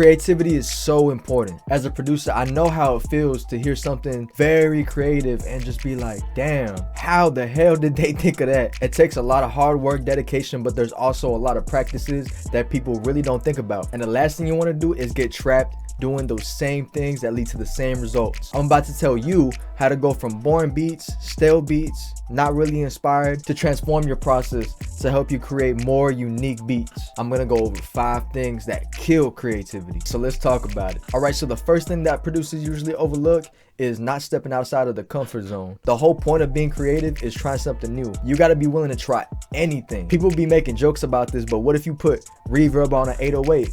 Creativity is so important. As a producer, I know how it feels to hear something very creative and just be like, damn, how the hell did they think of that? It takes a lot of hard work, dedication, but there's also a lot of practices that people really don't think about. And the last thing you want to do is get trapped doing those same things that lead to the same results. I'm about to tell you how to go from boring beats, stale beats, not really inspired, to transform your process to help you create more unique beats. I'm gonna go over 5 things that kill creativity. So let's talk about it. All right, so the first thing that producers usually overlook is not stepping outside of the comfort zone. The whole point of being creative is trying something new. You gotta be willing to try anything. People be making jokes about this, but what if you put reverb on an 808?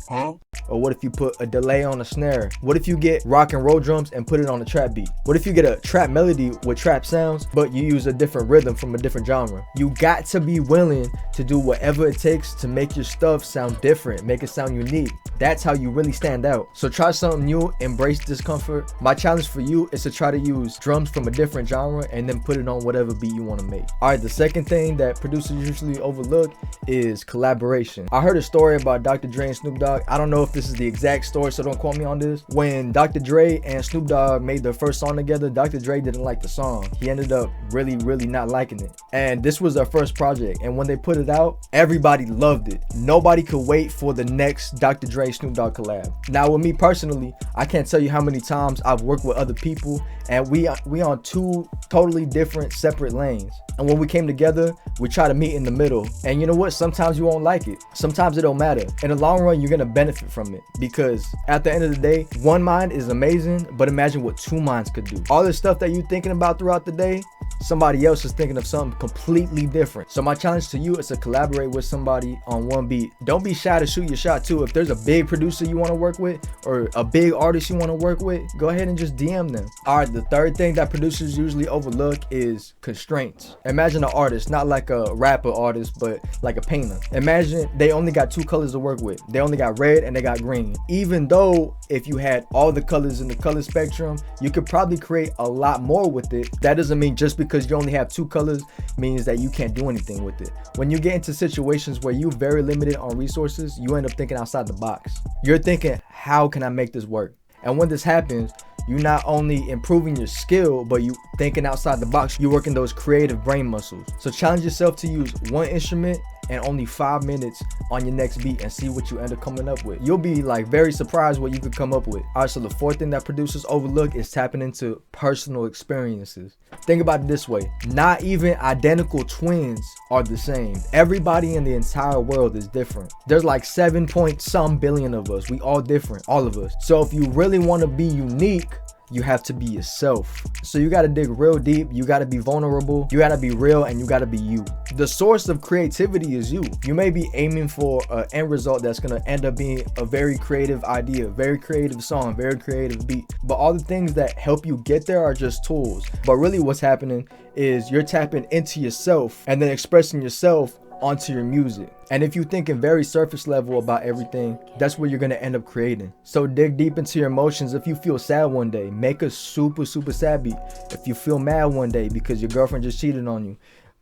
Or what if you put a delay on a snare? What if you get rock and roll drums and put it on a trap beat? What if you get a trap melody with trap sounds, but you use a different rhythm from a different genre? You got to be willing to do whatever it takes to make your stuff sound different, make it sound unique. That's how you really stand out. So try something new, embrace discomfort. My challenge for you is to try to use drums from a different genre and then put it on whatever beat you want to make. All right, the second thing that producers usually overlook is collaboration. I heard a story about Dr. Dre and Snoop Dogg. I don't know if this is the exact story, so don't quote me on this. When Dr. Dre and Snoop Dogg made their first song together, Dr. Dre didn't like the song. He ended up really not liking it. And this was their first project. And when they put it out, everybody loved it. Nobody could wait for the next Dr. Dre Snoop Dogg collab. Now with me personally, I can't tell you how many times I've worked with other people and we on 2 totally different separate lanes. And when we came together, we try to meet in the middle. And you know what? Sometimes you won't like it. Sometimes it don't matter. In the long run, you're gonna benefit from it, because at the end of the day, one mind is amazing, but imagine what 2 minds could do. All the stuff that you're thinking about throughout the day, somebody else is thinking of something completely different. So my challenge to you is to collaborate with somebody on one beat. Don't be shy to shoot your shot too. If there's a big producer you want to work with or a big artist you want to work with, go ahead and just DM them. All right, the third thing that producers usually overlook is constraints. Imagine an artist, not like a rapper artist, but like a painter. Imagine they only got 2 colors to work with. They only got red and they got green. Even though if you had all the colors in the color spectrum, you could probably create a lot more with it. That doesn't mean just because you only have 2 colors means that you can't do anything with it. When you get into situations where you're very limited on resources, you end up thinking outside the box. You're thinking, how can I make this work? And when this happens, you're not only improving your skill, but you thinking outside the box. You're working those creative brain muscles. So challenge yourself to use one instrument and only 5 minutes on your next beat and see what you end up coming up with. You'll be like very surprised what you could come up with. All right, so the fourth thing that producers overlook is tapping into personal experiences. Think about it this way. Not even identical twins are the same. Everybody in the entire world is different. There's like 7.some billion of us. We all different, all of us. So if you really want to be unique, you have to be yourself. So you got to dig real deep. You got to be vulnerable. You got to be real, and you got to be you. The source of creativity is you. You may be aiming for an end result that's going to end up being a very creative idea, very creative song, very creative beat. But all the things that help you get there are just tools. But really what's happening is you're tapping into yourself and then expressing yourself onto your music. And if you're thinking very surface level about everything, that's what you're going to end up creating. So dig deep into your emotions. If you feel sad one day, make a super sad beat. If you feel mad one day because your girlfriend just cheated on you,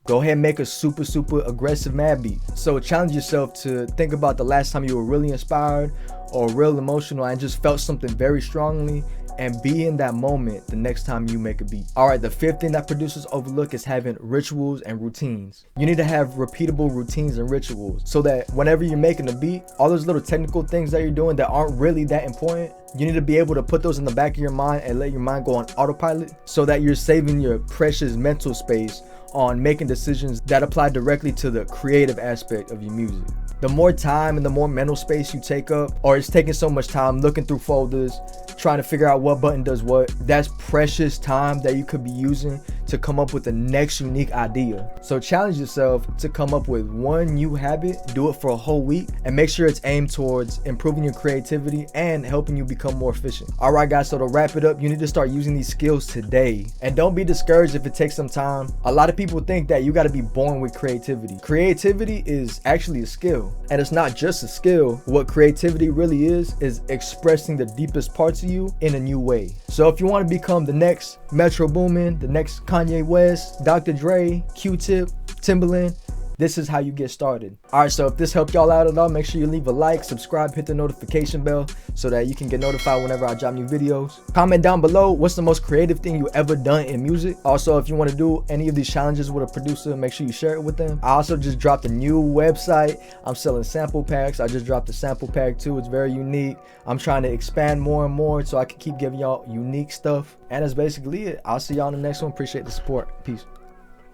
go ahead and make a super aggressive mad beat. So challenge yourself to think about the last time you were really inspired or real emotional and just felt something very strongly, and be in that moment the next time you make a beat. All right, the fifth thing that producers overlook is having rituals and routines. You need to have repeatable routines and rituals so that whenever you're making a beat, all those little technical things that you're doing that aren't really that important, you need to be able to put those in the back of your mind and let your mind go on autopilot so that you're saving your precious mental space on making decisions that apply directly to the creative aspect of your music. The more time and the more mental space you take up, or it's taking so much time looking through folders, trying to figure out what button does what, that's precious time that you could be using to come up with the next unique idea. So challenge yourself to come up with one new habit, do it for a whole week, and make sure it's aimed towards improving your creativity and helping you become more efficient. All right, guys, so to wrap it up, you need to start using these skills today. And don't be discouraged if it takes some time. A lot of people think that you got to be born with creativity. Creativity is actually a skill. And it's not just a skill. What creativity really is expressing the deepest parts of you in a new way. So if you want to become the next Metro Boomin, the next Kanye West, Dr. Dre, Q-Tip, Timbaland, This is how you get started. All right, so if this helped y'all out at all, make sure you leave a like, subscribe, hit the notification bell so that you can get notified whenever I drop new videos. Comment down below what's the most creative thing you ever done in music. Also, if you want to do any of these challenges with a producer, make sure you share it with them. I also just dropped a new website. I'm selling sample packs. I just dropped a sample pack too. It's very unique. I'm trying to expand more and more so I can keep giving y'all unique stuff. And that's basically it. I'll see y'all in the next one. Appreciate the support. Peace.